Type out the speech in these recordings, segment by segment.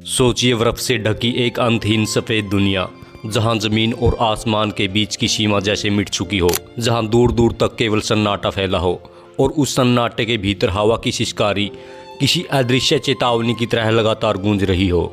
सोचिए बर्फ से ढकी एक अंतहीन सफ़ेद दुनिया, जहां ज़मीन और आसमान के बीच की सीमा जैसे मिट चुकी हो, जहां दूर दूर तक केवल सन्नाटा फैला हो और उस सन्नाटे के भीतर हवा की सिसकारी किसी अदृश्य चेतावनी की तरह लगातार गूंज रही हो।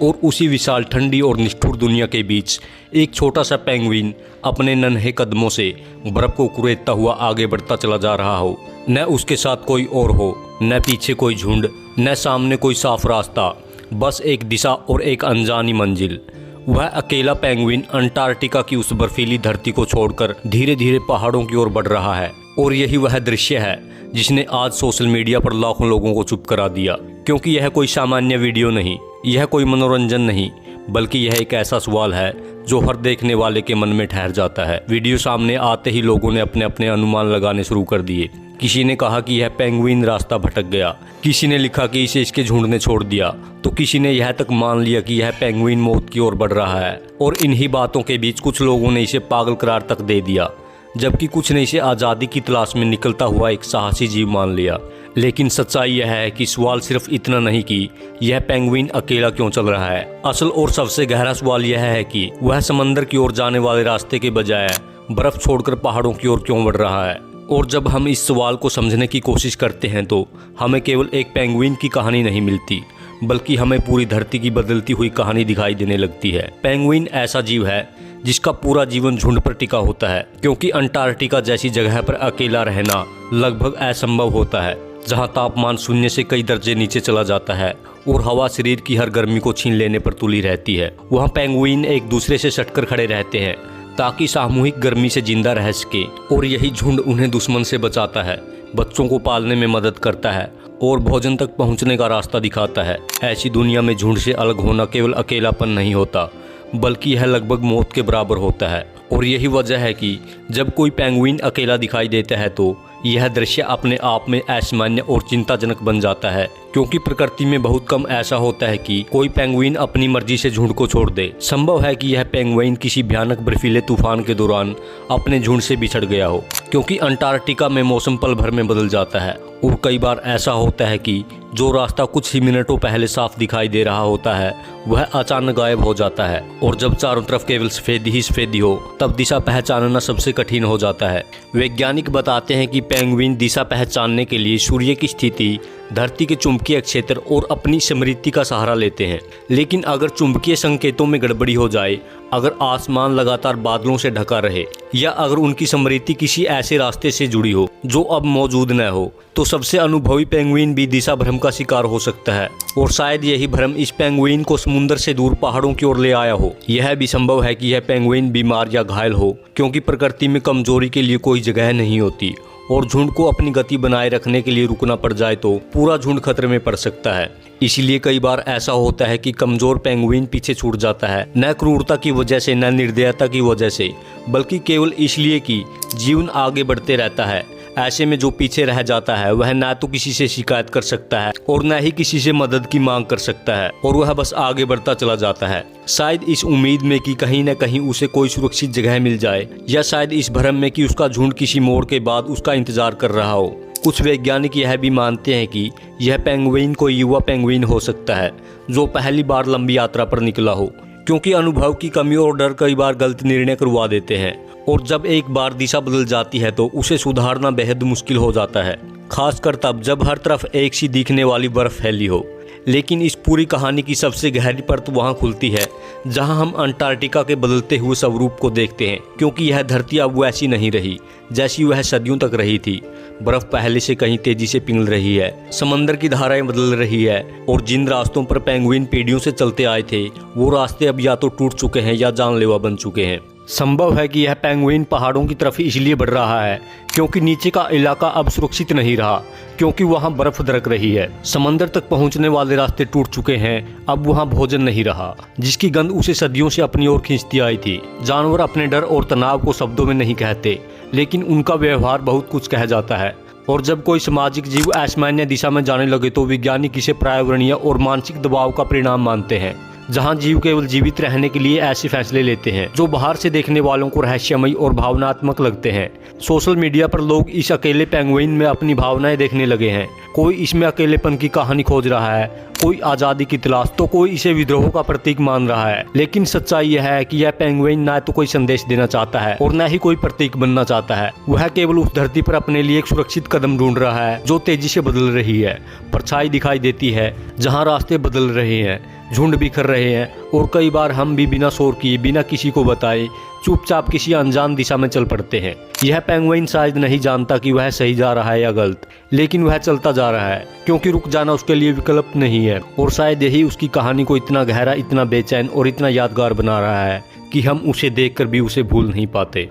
और उसी विशाल ठंडी और निष्ठुर दुनिया के बीच एक छोटा सा पेंगुइन अपने नन्हे कदमों से बर्फ को कुरेदता हुआ आगे बढ़ता चला जा रहा हो। न उसके साथ कोई और हो, न पीछे कोई झुंड, न सामने कोई साफ रास्ता, बस एक दिशा और एक अनजानी मंजिल। वह अकेला पेंगुइन अंटार्कटिका की उस बर्फीली धरती को छोड़कर धीरे धीरे पहाड़ों की ओर बढ़ रहा है। और यही वह दृश्य है जिसने आज सोशल मीडिया पर लाखों लोगों को चुप करा दिया। क्योंकि यह कोई सामान्य वीडियो नहीं, यह कोई मनोरंजन नहीं, बल्कि यह एक ऐसा सवाल है जो हर देखने वाले के मन में ठहर जाता है। वीडियो सामने आते ही लोगों ने अपने अपने अनुमान लगाने शुरू कर दिए। किसी ने कहा कि यह पेंगुइन रास्ता भटक गया, किसी ने लिखा कि इसे इसके झुंड ने छोड़ दिया, तो किसी ने यह तक मान लिया कि यह पेंगुइन मौत की ओर बढ़ रहा है। और इन्हीं बातों के बीच कुछ लोगों ने इसे पागल करार तक दे दिया, जबकि कुछ ने इसे आज़ादी की तलाश में निकलता हुआ एक साहसी जीव मान लिया। लेकिन सच्चाई यह है कि सवाल सिर्फ इतना नहीं कि यह पेंगुइन अकेला क्यों चल रहा है। असल और सबसे गहरा सवाल यह है कि वह समंदर की ओर जाने वाले रास्ते के बजाय बर्फ छोड़कर पहाड़ों की ओर क्यों बढ़ रहा है। और जब हम इस सवाल को समझने की कोशिश करते हैं तो हमें केवल एक पेंगुइन की कहानी नहीं मिलती, बल्कि हमें पूरी धरती की बदलती हुई कहानी दिखाई देने लगती है। पेंगुइन ऐसा जीव है जिसका पूरा जीवन झुंड पर टिका होता है, क्योंकि अंटार्कटिका जैसी जगह पर अकेला रहना लगभग असंभव होता है, जहां तापमान शून्य से कई दर्जे नीचे चला जाता है और हवा शरीर की हर गर्मी को छीन लेने पर तुली रहती है। वहाँ पेंगुइन एक दूसरे से सटकर खड़े रहते हैं ताकि सामूहिक गर्मी से जिंदा रह सके। और यही झुंड उन्हें दुश्मन से बचाता है, बच्चों को पालने में मदद करता है और भोजन तक पहुंचने का रास्ता दिखाता है। ऐसी दुनिया में झुंड से अलग होना केवल अकेलापन नहीं होता, बल्कि यह लगभग मौत के बराबर होता है। और यही वजह है कि जब कोई पेंगुइन अकेला दिखाई देता है तो यह दृश्य अपने आप में असामान्य और चिंताजनक बन जाता है, क्योंकि प्रकृति में बहुत कम ऐसा होता है कि कोई पेंगुइन अपनी मर्जी से झुंड को छोड़ दे। संभव है कि यह पेंगुइन किसी भयानक बर्फीले तूफान के दौरान अपने झुंड से बिछड़ गया हो, क्योंकि अंटार्कटिका में मौसम पल भर में बदल जाता है। और कई बार ऐसा होता है कि जो रास्ता कुछ ही मिनटों पहले साफ दिखाई दे रहा होता है वह अचानक गायब हो जाता है। और जब चारों तरफ केवल सफेदी हो तब दिशा पहचानना सबसे कठिन हो जाता है। वैज्ञानिक बताते हैं कि पेंगुइन दिशा पहचानने के लिए सूर्य की स्थिति, धरती के चुंबकीय क्षेत्र और अपनी स्मृति का सहारा लेते हैं। लेकिन अगर चुंबकीय संकेतों में गड़बड़ी हो जाए, अगर आसमान लगातार बादलों से ढका रहे, या अगर उनकी स्मृति किसी ऐसे रास्ते से जुड़ी हो जो अब मौजूद न हो, तो सबसे अनुभवी पेंगुइन भी दिशा भ्रम का शिकार हो सकता है। और शायद यही भ्रम इस पेंगुइन को समुद्र से दूर पहाड़ों की ओर ले आया हो। यह भी संभव है कि यह पेंगुइन बीमार या घायल हो, क्योंकि प्रकृति में कमजोरी के लिए कोई जगह नहीं होती और झुंड को अपनी गति बनाए रखने के लिए रुकना पड़ जाए तो पूरा झुंड खतरे में पड़ सकता है। इसीलिए कई बार ऐसा होता है कि कमजोर पेंगुइन पीछे छूट जाता है, न क्रूरता की वजह से, न निर्दयता की वजह से, बल्कि केवल इसलिए कि जीवन आगे बढ़ते रहता है। ऐसे में जो पीछे रह जाता है वह न तो किसी से शिकायत कर सकता है और न ही किसी से मदद की मांग कर सकता है, और वह बस आगे बढ़ता चला जाता है, शायद इस उम्मीद में कि कहीं न कहीं उसे कोई सुरक्षित जगह मिल जाए, या शायद इस भ्रम में कि उसका झुंड किसी मोड़ के बाद उसका इंतजार कर रहा हो। कुछ वैज्ञानिक यह भी मानते हैं कि यह पेंगुइन कोई युवा पेंगुइन हो सकता है जो पहली बार लंबी यात्रा पर निकला हो, क्योंकि अनुभव की कमी और डर कई बार गलत निर्णय करवा देते हैं। और जब एक बार दिशा बदल जाती है तो उसे सुधारना बेहद मुश्किल हो जाता है, खासकर तब जब हर तरफ एक सी दिखने वाली बर्फ फैली हो। लेकिन इस पूरी कहानी की सबसे गहरी परत वहाँ खुलती है जहाँ हम अंटार्कटिका के बदलते हुए स्वरूप को देखते हैं, क्योंकि यह धरती अब वैसी नहीं रही जैसी वह सदियों तक रही थी। बर्फ पहले से कहीं तेजी से पिघल रही है, समंदर की धाराएं बदल रही है, और जिन रास्तों पर पेंगुइन पीढ़ियों से चलते आए थे वो रास्ते अब या तो टूट चुके हैं या जानलेवा बन चुके हैं। संभव है कि यह पेंगुइन पहाड़ों की तरफ इसलिए बढ़ रहा है क्योंकि नीचे का इलाका अब सुरक्षित नहीं रहा, क्योंकि वहां बर्फ दरक रही है। समंदर तक पहुंचने वाले रास्ते टूट चुके हैं, अब वहां भोजन नहीं रहा जिसकी गंध उसे सदियों से अपनी ओर खींचती आई थी। जानवर अपने डर और तनाव को शब्दों में नहीं कहते, लेकिन उनका व्यवहार बहुत कुछ कह जाता है। और जब कोई सामाजिक जीव असामान्य दिशा में जाने लगे तो वैज्ञानिक इसे पर्यावरणीय और मानसिक दबाव का परिणाम मानते हैं, जहां जीव केवल जीवित रहने के लिए ऐसे फैसले लेते हैं जो बाहर से देखने वालों को रहस्यमयी और भावनात्मक लगते हैं। सोशल मीडिया पर लोग इस अकेले पेंगुइन में अपनी भावनाएं देखने लगे हैं। कोई इसमें अकेलेपन की कहानी खोज रहा है, कोई आज़ादी की तलाश, तो कोई इसे विद्रोह का प्रतीक मान रहा है। लेकिन सच्चाई यह है कि यह पेंगुइन ना तो कोई संदेश देना चाहता है और न ही कोई प्रतीक बनना चाहता है। वह केवल उस धरती पर अपने लिए एक सुरक्षित कदम ढूंढ रहा है जो तेजी से बदल रही है। परछाई दिखाई देती है जहाँ रास्ते बदल रहे हैं, झुंड बिखर रहे हैं और कई बार हम भी बिना शोर किए, बिना किसी को बताए चुपचाप किसी अनजान दिशा में चल पड़ते हैं। यह पेंगुइन शायद नहीं जानता कि वह सही जा रहा है या गलत, लेकिन वह चलता जा रहा है क्योंकि रुक जाना उसके लिए विकल्प नहीं है। और शायद यही उसकी कहानी को इतना गहरा, इतना बेचैन और इतना यादगार बना रहा है कि हम उसे देखकर भी उसे भूल नहीं पाते।